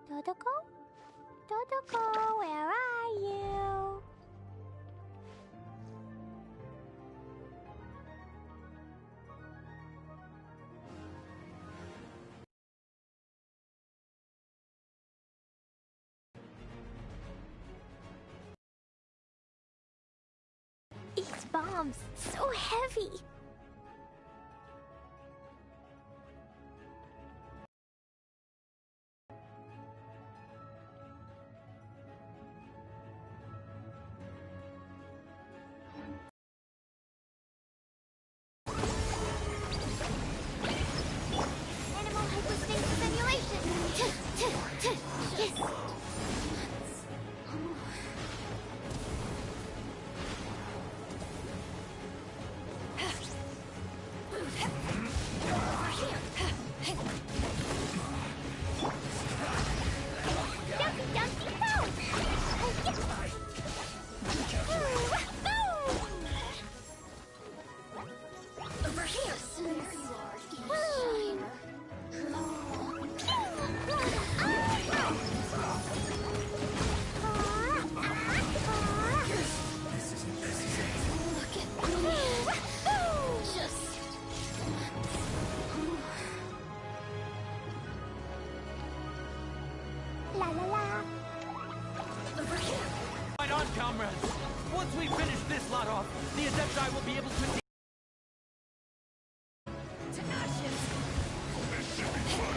Totoko? Totoko, where are you? These bombs, so heavy. Animal hyperspace simulation. Yes. La la la. Right on, comrades! Once we finish this lot off, the Adepti will be able to... To ashes! This should be fun.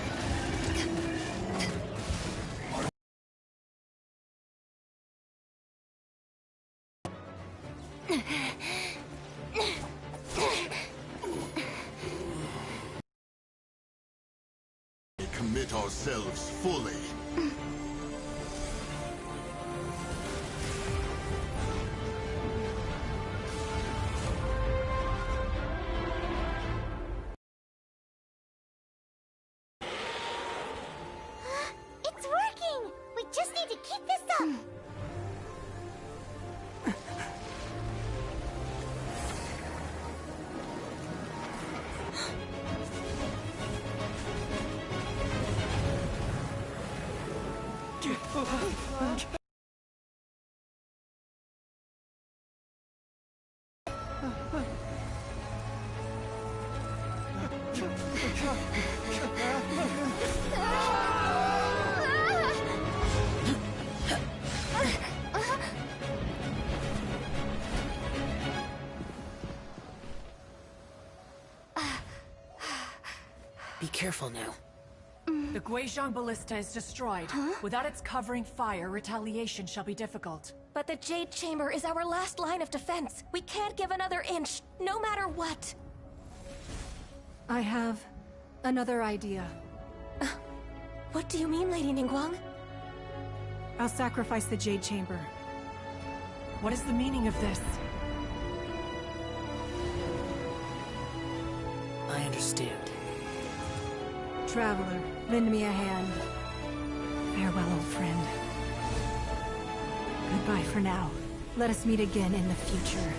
We commit ourselves fully. It's working! We just need to keep this up! Be careful now. The Guizhong Ballista is destroyed. Without its covering fire, retaliation shall be difficult. But the Jade Chamber is our last line of defense. We can't give another inch, no matter what. I have another idea. What do you mean, Lady Ningguang? I'll sacrifice the Jade Chamber. What is the meaning of this? I understand. Traveler, lend me a hand. Farewell, old friend. Goodbye for now. Let us meet again in the future.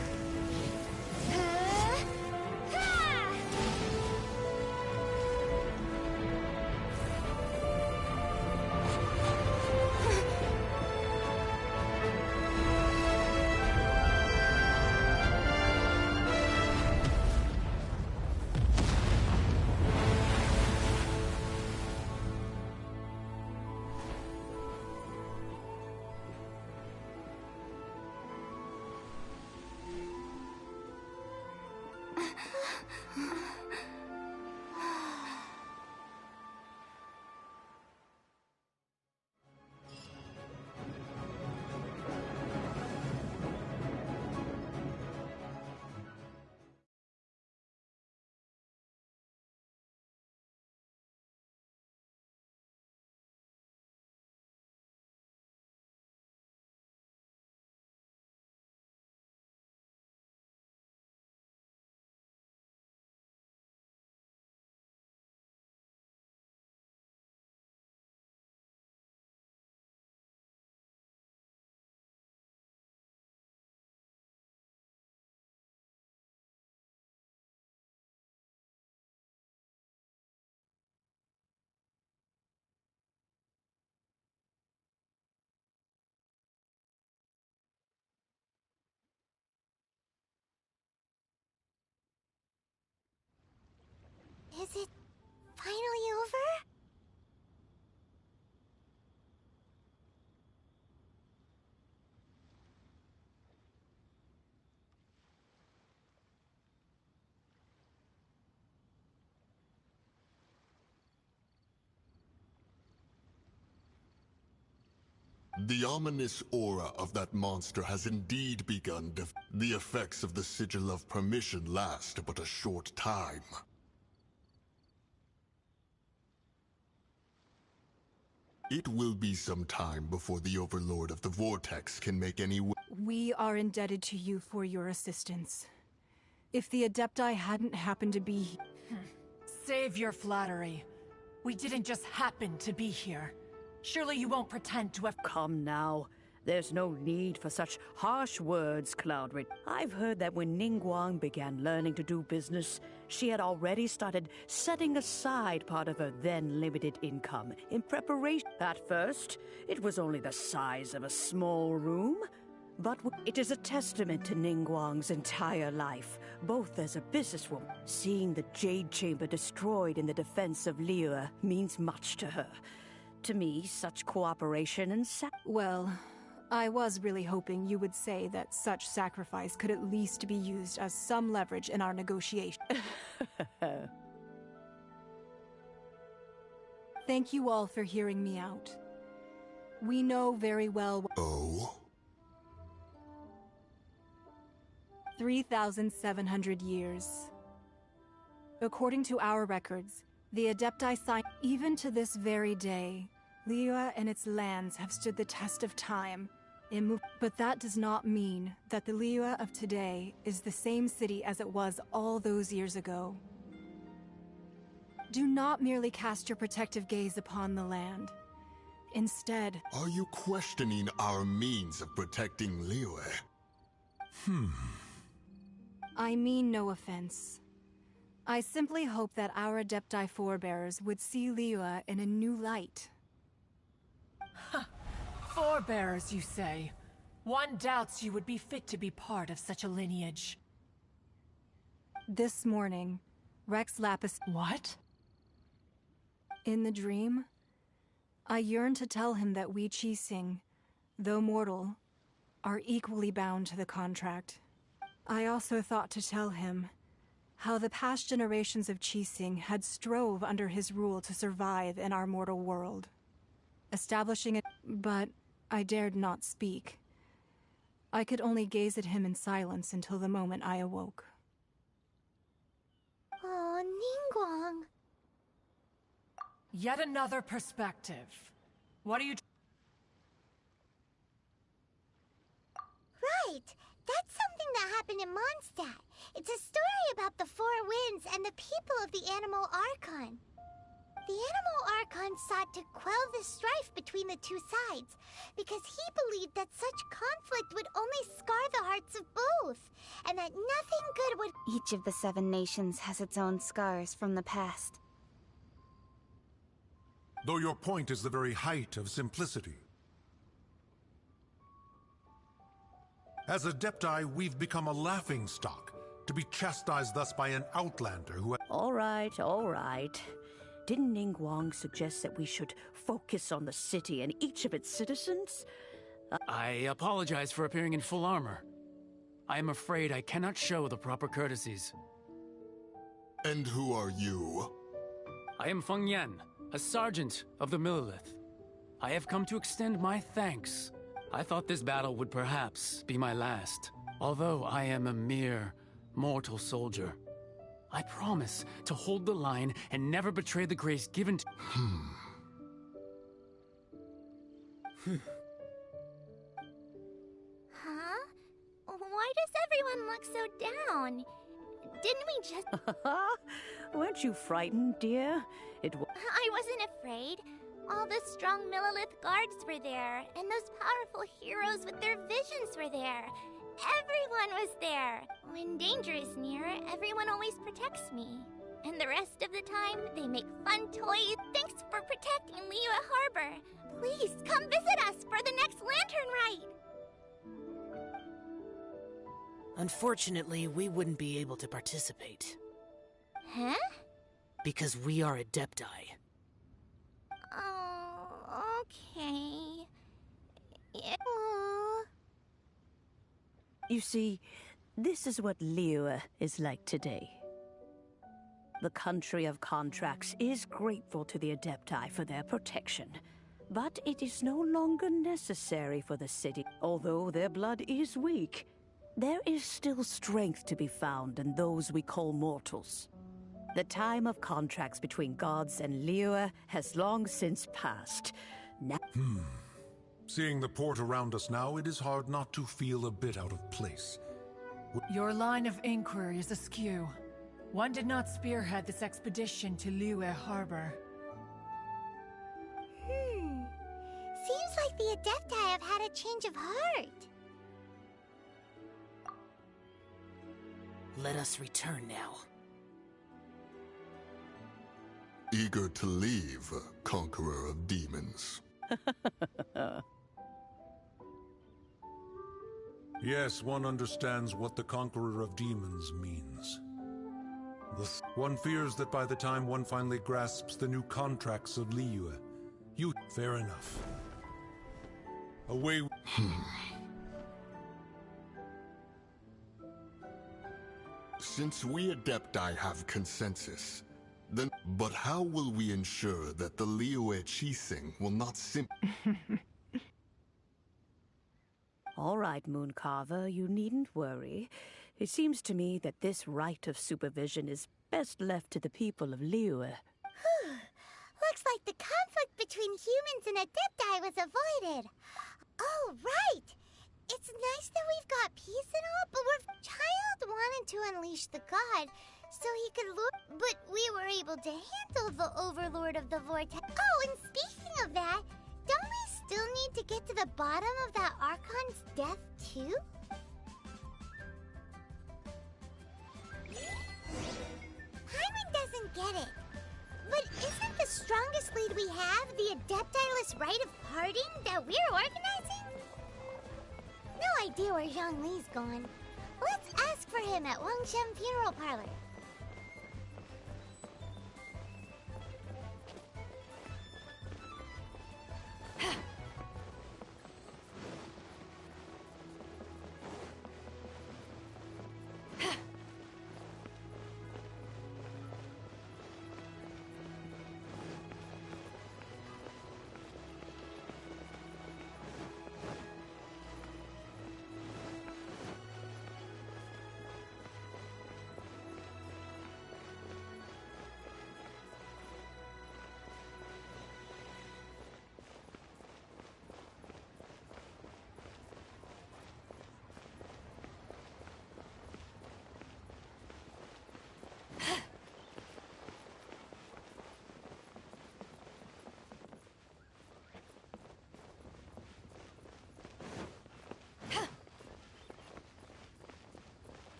The ominous aura of that monster has indeed begun to... The effects of the Sigil of Permission last but a short time. It will be some time before the Overlord of the Vortex can make any... We are indebted to you for your assistance. If the Adepti hadn't happened to be... Save your flattery. We didn't just happen to be here. Surely you won't pretend to have... Come now. There's no need for such harsh words, Cloudred. I've heard that when Ningguang began learning to do business, she had already started setting aside part of her then limited income in preparation. At first, it was only the size of a small room, but it is a testament to Ningguang's entire life, both as a businesswoman. Seeing the Jade Chamber destroyed in the defense of Liyue means much to her. To me, such cooperation and Well, I was really hoping you would say that such sacrifice could at least be used as some leverage in our negotiation. Thank you all for hearing me out. We know very well... Oh? 3,700 years. According to our records, the Adepti signed... Even to this very day, Liyue and its lands have stood the test of time. But that does not mean that the Liyue of today is the same city as it was all those years ago. Do not merely cast your protective gaze upon the land. Instead... Are you questioning our means of protecting Liyue? I mean no offense. I simply hope that our Adepti forebears would see Liyue in a new light. Forebears, you say? One doubts you would be fit to be part of such a lineage. This morning, Rex Lapis... What? In the dream, I yearned to tell him that we Qixing, though mortal, are equally bound to the contract. I also thought to tell him how the past generations of Qixing had strove under his rule to survive in our mortal world, establishing it, but I dared not speak. I could only gaze at him in silence until the moment I awoke. Oh, Ningguang. Yet another perspective. What are you... Right! That's something that happened in Mondstadt. It's a story about the Four Winds and the people of the Animal Archon. The Animal Archon sought to quell the strife between the two sides, because he believed that such conflict would only scar the hearts of both, and that nothing good would... Each of the 7 nations has its own scars from the past. Though your point is the very height of simplicity. As Adepti, we've become a laughingstock, to be chastised thus by an outlander who... All right, all right. Didn't Ningguang suggest that we should focus on the city and each of its citizens? I apologize for appearing in full armor. I am afraid I cannot show the proper courtesies. And who are you? I am Feng Yan, a sergeant of the Millilith. I have come to extend my thanks. I thought this battle would perhaps be my last, although I am a mere mortal soldier. I promise to hold the line and never betray the grace given to... Huh? Why does everyone look so down? Didn't we just... Weren't you frightened, dear? I wasn't afraid. All the strong Millilith guards were there, and those powerful heroes with their visions were there. Everyone was there. When danger is near, everyone always protects me. And the rest of the time, they make fun toys. Thanks for protecting Liyue Harbor. Please, come visit us for the next lantern rite. Unfortunately, we wouldn't be able to participate. Huh? Because we are Adepti. Oh, okay. Yeah. You see, this is what Liyue is like today. The country of contracts is grateful to the Adepti for their protection. But it is no longer necessary for the city. Although their blood is weak, there is still strength to be found in those we call mortals. The time of contracts between gods and Liyue has long since passed. Now Seeing the port around us now, it is hard not to feel a bit out of place. Your line of inquiry is askew. One did not spearhead this expedition to Liyue Harbor. Seems like the Adepti have had a change of heart. Let us return now. Eager to leave, conqueror of demons. Yes, one understands what the conqueror of demons means. One fears that by the time one finally grasps the new contracts of Liyue, fair enough. Away. Since we Adepti have consensus, then... But how will we ensure that the Liyue Qixing will not All right, Mooncarver, you needn't worry. It seems to me that this right of supervision is best left to the people of Liyue. Looks like the conflict between humans and Adepti was avoided. Oh, right! It's nice that we've got peace and all, but Child wanted to unleash the god so he could but we were able to handle the Overlord of the Vortex. Oh, and speaking of that, don't we still need to get to the bottom of that Archon's death, too? Paimon doesn't get it. But isn't the strongest lead we have the Adeptiless Rite of Parting that we're organizing? No idea where Zhongli's gone. Let's ask for him at Wangshen Funeral Parlor.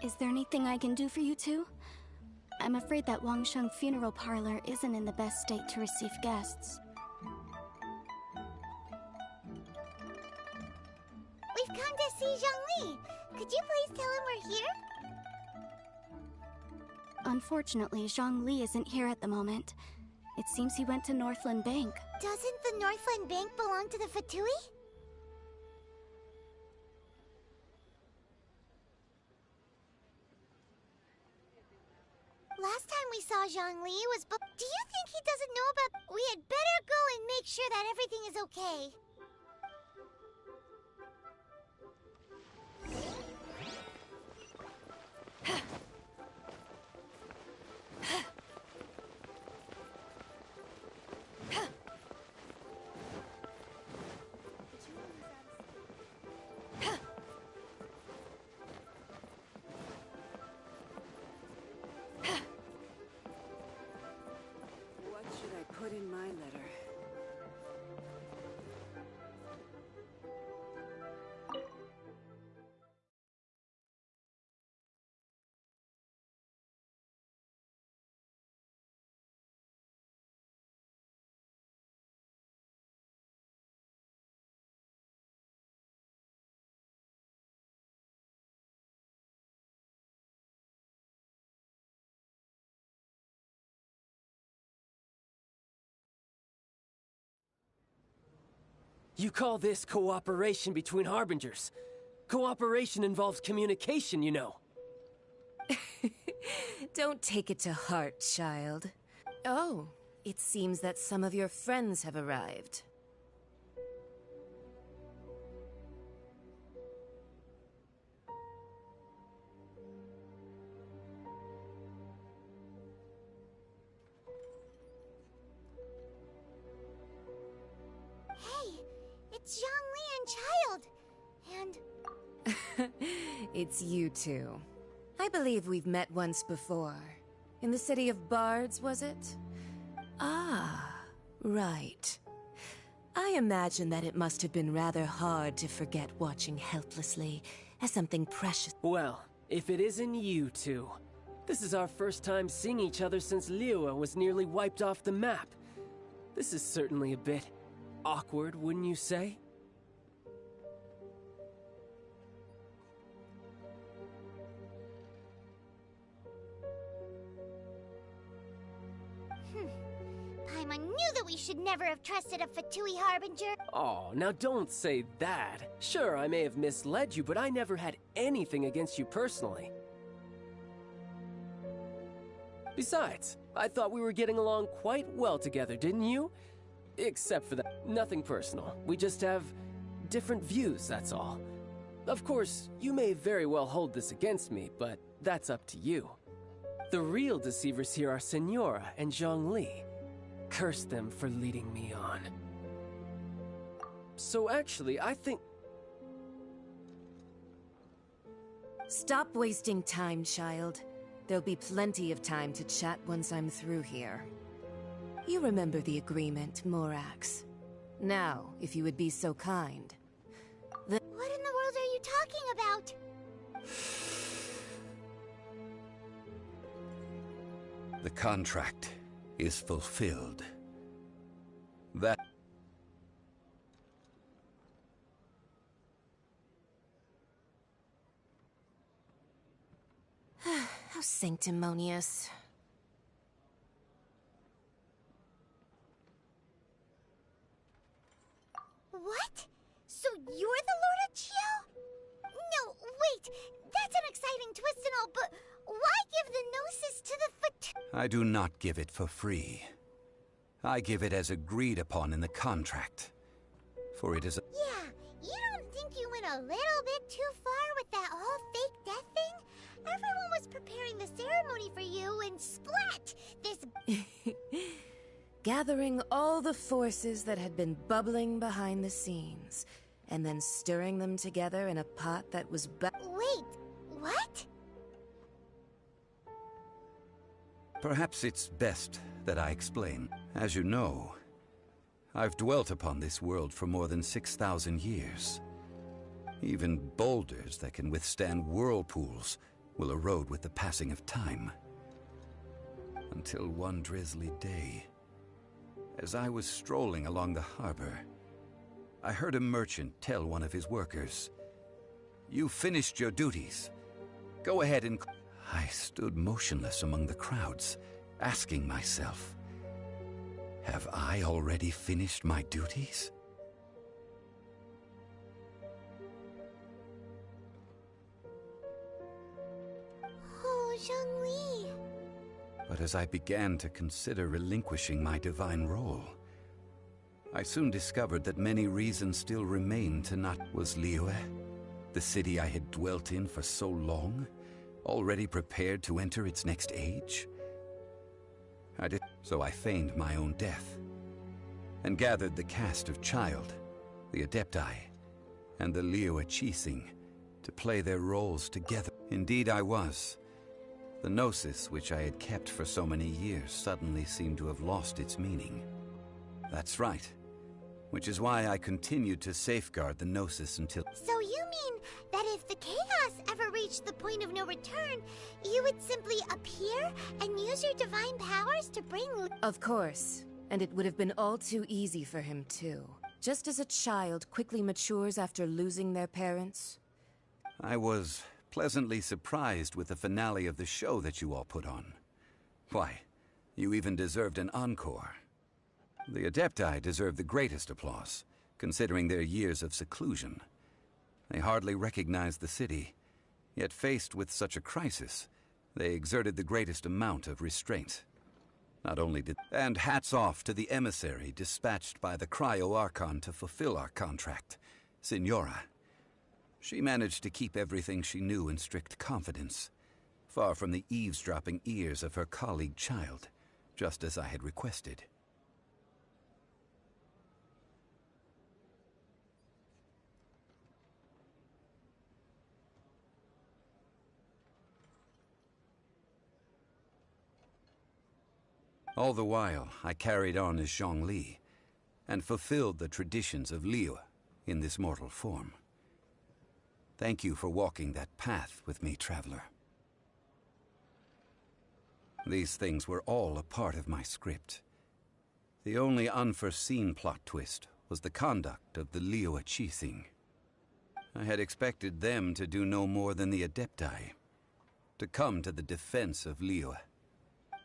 Is there anything I can do for you two? I'm afraid that Wangshen Funeral Parlor isn't in the best state to receive guests. We've come to see Zhongli. Could you please tell him we're here? Unfortunately, Zhongli isn't here at the moment. It seems he went to Northland Bank. Doesn't the Northland Bank belong to the Fatui? last time we saw Zhongli was do you think he doesn't know about... We had better go and make sure that everything is okay. What should I put in my letter? You call this cooperation between Harbingers? Cooperation involves communication, you know. Don't take it to heart, child. Oh, it seems that some of your friends have arrived. Hey, it's Zhongli and Child. And... It's you two. I believe we've met once before. In the city of Bards, was it? Ah, right. I imagine that it must have been rather hard to forget watching helplessly as something precious. Well, if it isn't you two. This is our first time seeing each other since Liyue was nearly wiped off the map. This is certainly a bit awkward, wouldn't you say? Paimon knew that we should never have trusted a Fatui Harbinger. Oh, now don't say that. Sure, I may have misled you, but I never had anything against you personally. Besides, I thought we were getting along quite well together, didn't you? Except for that. Nothing personal. We just have different views, that's all. Of course, you may very well hold this against me, but that's up to you. The real deceivers here are Senora and Zhongli. Curse them for leading me on. So actually, I think... Stop wasting time, child. There'll be plenty of time to chat once I'm through here. You remember the agreement, Morax. Now, if you would be so kind. What in the world are you talking about? The contract is fulfilled. That... How sanctimonious. What? So you're the Lord of Chiao? No, wait. That's an exciting twist and all, but why give the Gnosis to the I do not give it for free. I give it as agreed upon in the contract. For it is a... Yeah, you don't think you went a little bit too far with that whole fake death thing? Everyone was preparing the ceremony for you, and splat! This... Gathering all the forces that had been bubbling behind the scenes, and then stirring them together in a pot that was Wait, what? Perhaps it's best that I explain. As you know, I've dwelt upon this world for more than 6,000 years. Even boulders that can withstand whirlpools will erode with the passing of time. Until one drizzly day, as I was strolling along the harbor, I heard a merchant tell one of his workers, "You finished your duties. Go ahead and..." I stood motionless among the crowds, asking myself, have I already finished my duties? Oh, Zhongli. But as I began to consider relinquishing my divine role, I soon discovered that many reasons still remained to not... Was Liyue, the city I had dwelt in for so long, already prepared to enter its next age? So I feigned my own death, and gathered the cast of Child, the Adepti, and the Liyue Qixing to play their roles together. Indeed I was. The Gnosis, which I had kept for so many years, suddenly seemed to have lost its meaning. That's right. Which is why I continued to safeguard the Gnosis until... So you mean that if the chaos ever reached the point of no return, you would simply appear and use your divine powers to bring... Of course. And it would have been all too easy for him, too. Just as a child quickly matures after losing their parents. I was pleasantly surprised with the finale of the show that you all put on. Why, you even deserved an encore. The Adepti deserve the greatest applause, considering their years of seclusion. They hardly recognized the city, yet faced with such a crisis, they exerted the greatest amount of restraint. Not only did... And hats off to the emissary dispatched by the Cryo-Archon to fulfill our contract, Signora. She managed to keep everything she knew in strict confidence, far from the eavesdropping ears of her colleague Child, just as I had requested. All the while, I carried on as Zhongli, and fulfilled the traditions of Liyue in this mortal form. Thank you for walking that path with me, Traveler. These things were all a part of my script. The only unforeseen plot twist was the conduct of the Liyue Qixing. I had expected them to do no more than the Adepti, to come to the defense of Liyue.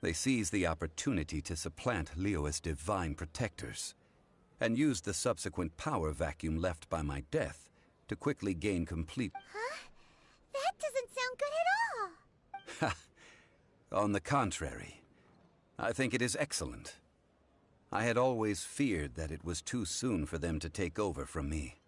They seized the opportunity to supplant Liyue's divine protectors, and used the subsequent power vacuum left by my death to quickly gain complete... Huh? That doesn't sound good at all! Ha! On the contrary, I think it is excellent. I had always feared that it was too soon for them to take over from me.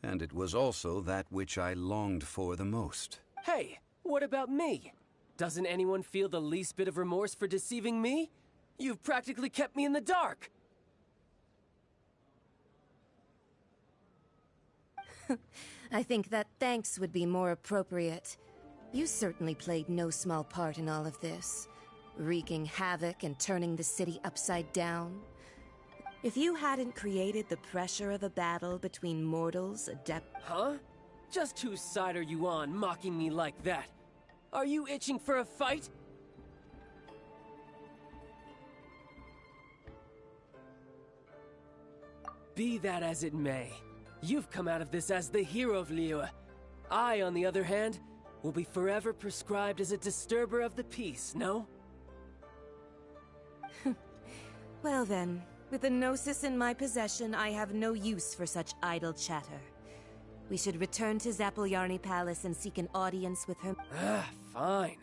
And it was also that which I longed for the most. Hey, what about me? Doesn't anyone feel the least bit of remorse for deceiving me? You've practically kept me in the dark! I think that thanks would be more appropriate. You certainly played no small part in all of this, wreaking havoc and turning the city upside down. If you hadn't created the pressure of a battle between mortals, Huh? Just whose side are you on, mocking me like that? Are you itching for a fight? Be that as it may, you've come out of this as the hero of Liyue. I, on the other hand, will be forever prescribed as a disturber of the peace, no? Well then, with the Gnosis in my possession, I have no use for such idle chatter. We should return to Zapoljarny Palace and seek an audience with her. Fine.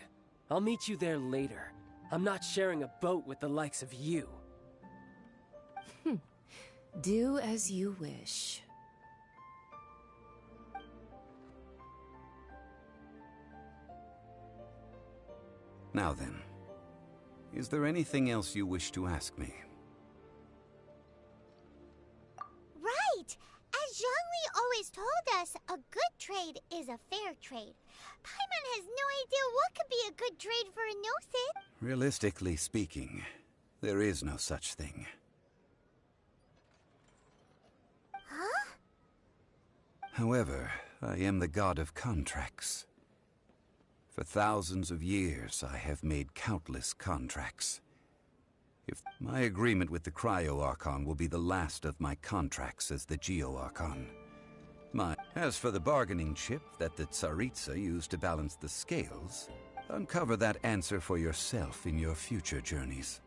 I'll meet you there later. I'm not sharing a boat with the likes of you. Do as you wish. Now then, is there anything else you wish to ask me? Right! As Zhongli always told us, a good trade is a fair trade. Paimon has no idea what could be a good trade for a Gnosis. Realistically speaking, there is no such thing. Huh? However, I am the god of contracts. For thousands of years, I have made countless contracts. If my agreement with the Cryo-Archon will be the last of my contracts as the Geo-Archon. As for the bargaining chip that the Tsaritsa used to balance the scales, uncover that answer for yourself in your future journeys.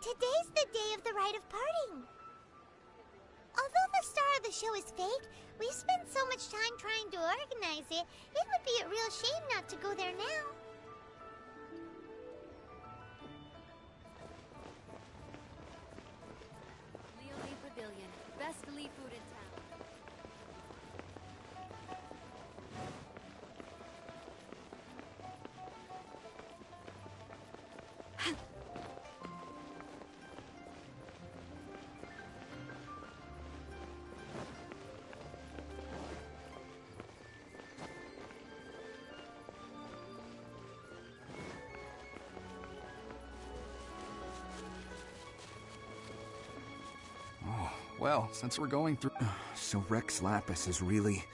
today's the day of the rite of parting. Although the star of the show is fake, we spent so much time trying to organize it, it would be a real shame not to go there now. Leo Lee Pavilion, best Lee food in town. Well, since we're going through... So Rex Lapis is really...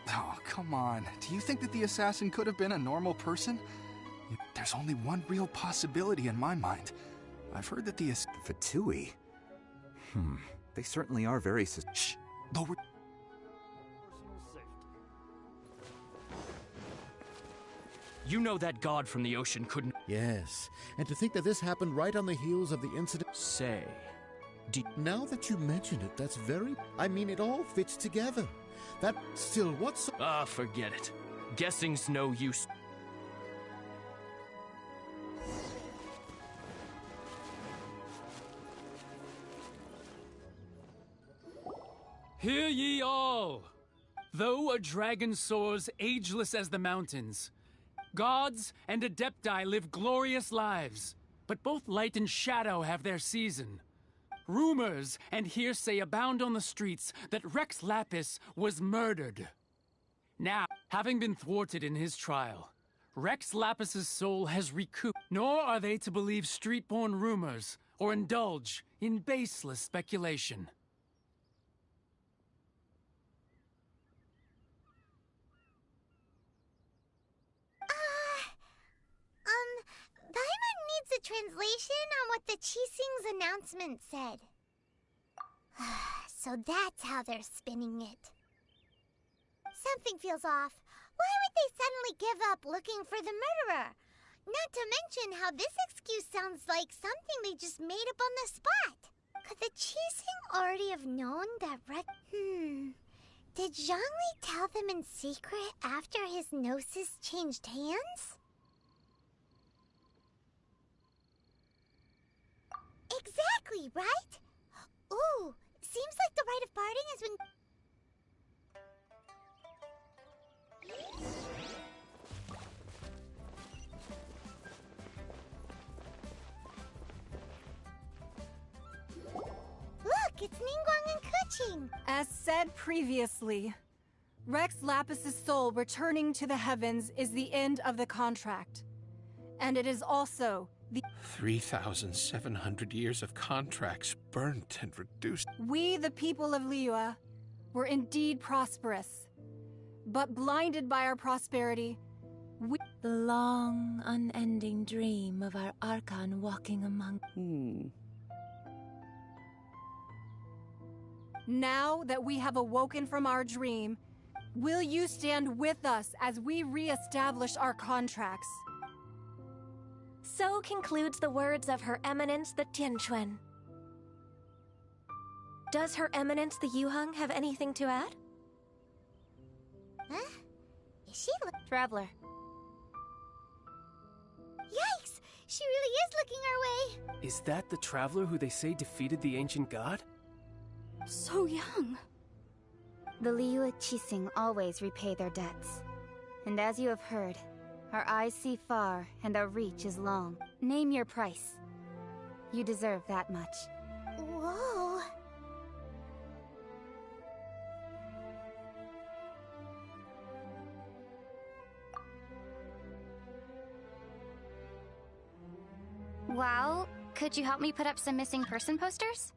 Oh, come on. Do you think that the assassin could have been a normal person? There's only one real possibility in my mind. I've heard that the Fatui? They certainly are very Shh! Lower... You know that god from the ocean couldn't... Yes, and to think that this happened right on the heels of the incident... Say... Now that you mention it, that's very... I mean, it all fits together. That... Still, what's... Ah, forget it. Guessing's no use. Hear ye all! Though a dragon soars ageless as the mountains, gods and adepti live glorious lives, but both light and shadow have their season. Rumors and hearsay abound on the streets that Rex Lapis was murdered. Now, having been thwarted in his trial, Rex Lapis's soul has recouped, nor are they to believe street-born rumors or indulge in baseless speculation. Paimon needs a translation on what the Qixing's announcement said. So that's how they're spinning it. Something feels off. Why would they suddenly give up looking for the murderer? Not to mention how this excuse sounds like something they just made up on the spot. Could the Qixing already have known that Did Zhongli tell them in secret after his gnosis changed hands? Exactly, right? Ooh, seems like the rite of parting has been... Look, it's Ningguang and Keqing. As said previously, Rex Lapis's soul returning to the heavens is the end of the contract. And it is also the 3,700 years of contracts burnt and reduced. We, the people of Liyue, were indeed prosperous. But blinded by our prosperity, the long, unending dream of our Archon walking among... Now that we have awoken from our dream, will you stand with us as we re-establish our contracts? So concludes the words of Her Eminence the Tianquan. Does Her Eminence the Yuheng have anything to add? Huh? Is she Traveler. Yikes! She really is looking our way! Is that the traveler who they say defeated the ancient god? So young. The Liyue Qixing always repay their debts. And as you have heard, our eyes see far and our reach is long. Name your price. You deserve that much. Whoa. Well, could you help me put up some missing person posters?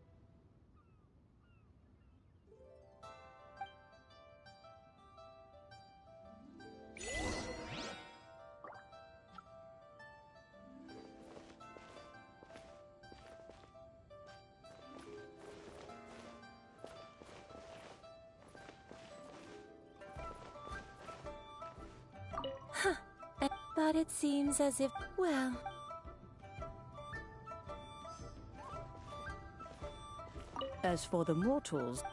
But it seems as if, well... As for the mortals,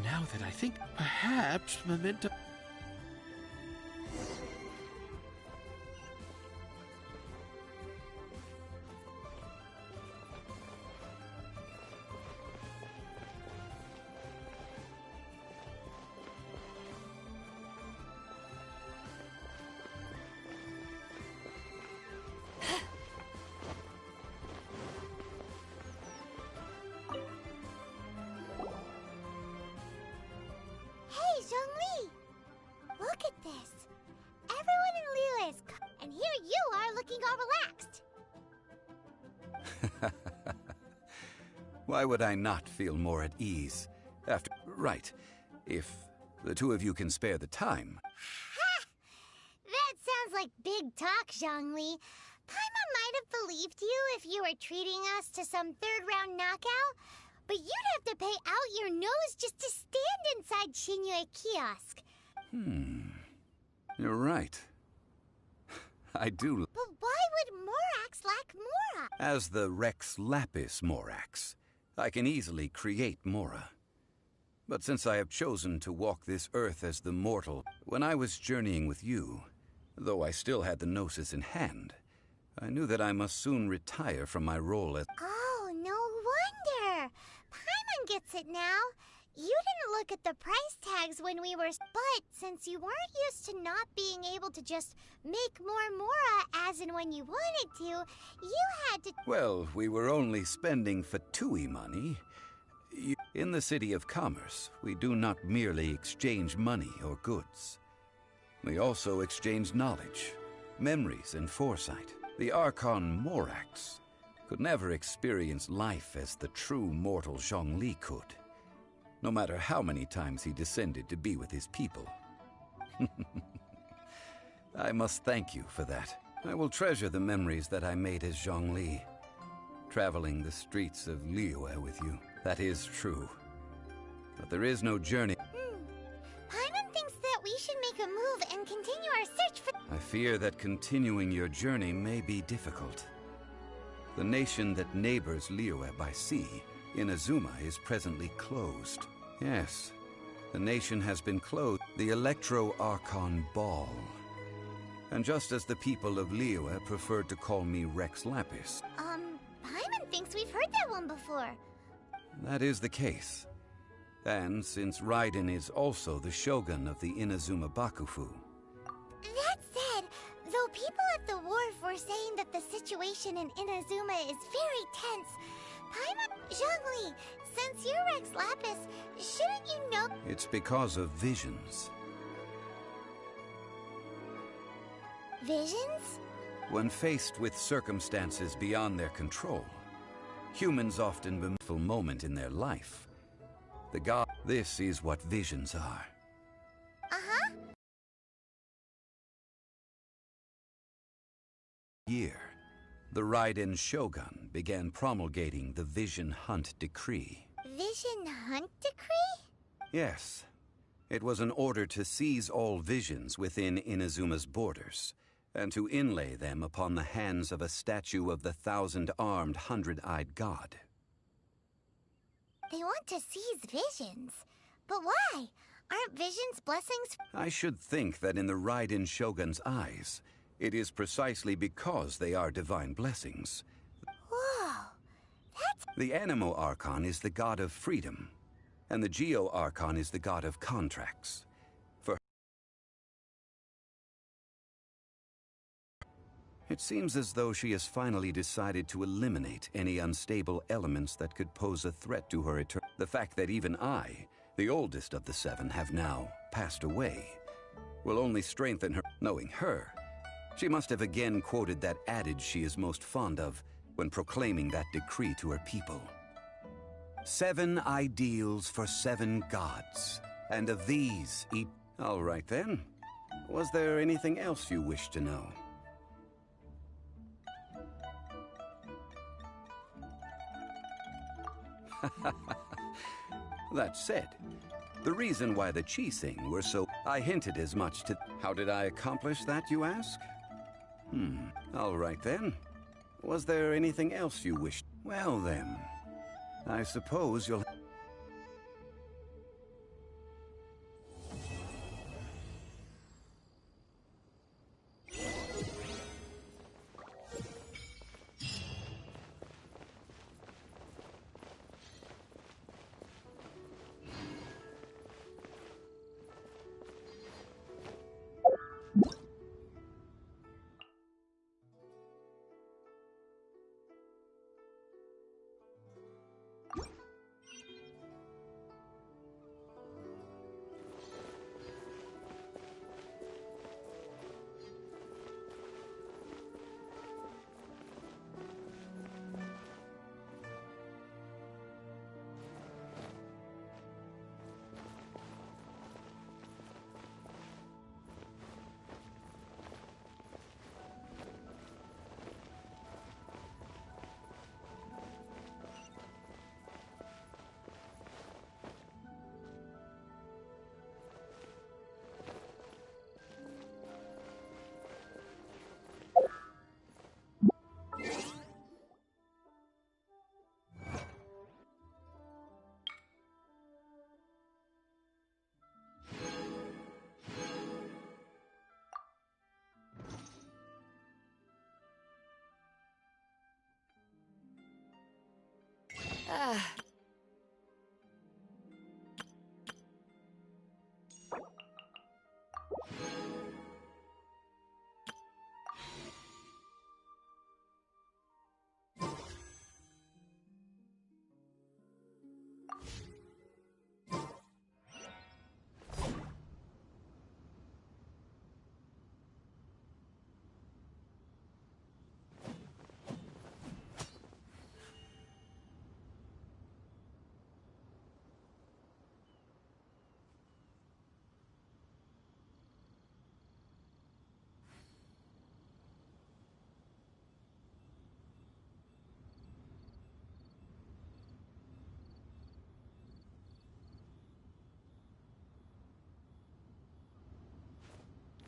Now that I think, perhaps Memento... Hey, Zhongli! Look at this. Everyone in Liyue is and here you are looking all relaxed. Why would I not feel more at ease after... Right. If the two of you can spare the time. Ha! That sounds like big talk, Zhongli. Paimon might have believed you if you were treating us to some third-round knockout, but you'd have to pay out your nose just to stand inside Xinyue kiosk. You're right. I do... But why would Morax lack Mora? As the Rex Lapis Morax, I can easily create Mora. But since I have chosen to walk this earth as the mortal, when I was journeying with you, though I still had the Gnosis in hand, I knew that I must soon retire from my role as... Oh, no wonder! Paimon gets it now. You didn't look at the price tags when we were... But since you weren't used to not being able to just make more Mora as and when you wanted to, you had to... Well, we were only spending Fatui money. In the City of Commerce, we do not merely exchange money or goods. We also exchange knowledge, memories, and foresight. The Archon Morax could never experience life as the true mortal Zhongli could, no matter how many times he descended to be with his people. I must thank you for that. I will treasure the memories that I made as Zhongli, traveling the streets of Liyue with you. That is true. But there is no journey. Paimon thinks that we should make a move and continue our search for... I fear that continuing your journey may be difficult. The nation that neighbors Liyue by sea, Inazuma, is presently closed. Yes, the nation has been closed. The Electro-Archon Ball. And just as the people of Liyue preferred to call me Rex Lapis. Paimon thinks we've heard that one before. That is the case. And since Raiden is also the shogun of the Inazuma Bakufu. That said, though people at the wharf were saying that the situation in Inazuma is very tense, Paimon... Zhongli, since you're Rex Lapis, shouldn't you know... It's because of visions. Visions? When faced with circumstances beyond their control, humans often bemoan a moment in their life. The god... This is what visions are. Uh-huh. Year, the Raiden Shogun began promulgating the Vision Hunt Decree. Vision Hunt Decree? Yes. It was an order to seize all visions within Inazuma's borders, and to inlay them upon the hands of a statue of the 1,000-armed, 100-eyed god. They want to seize visions. But why? Aren't visions blessings? I should think that in the Raiden Shogun's eyes, it is precisely because they are divine blessings. Whoa, that's... The Animo Archon is the god of freedom, and the Geo Archon is the god of contracts. It seems as though she has finally decided to eliminate any unstable elements that could pose a threat to her eternity. The fact that even I, the oldest of the seven, have now passed away, will only strengthen her. Knowing her, she must have again quoted that adage she is most fond of when proclaiming that decree to her people. 7 ideals for 7 gods, and of these each... All right then. Was there anything else you wish to know? That said, the reason why the Qixing were so... I hinted as much to... How did I accomplish that, you ask? All right then. Was there anything else you wished? Well then, I suppose you'll...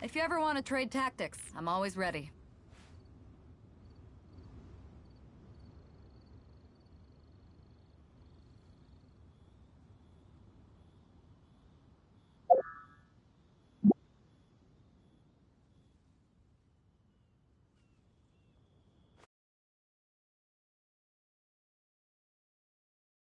If you ever want to trade tactics, I'm always ready.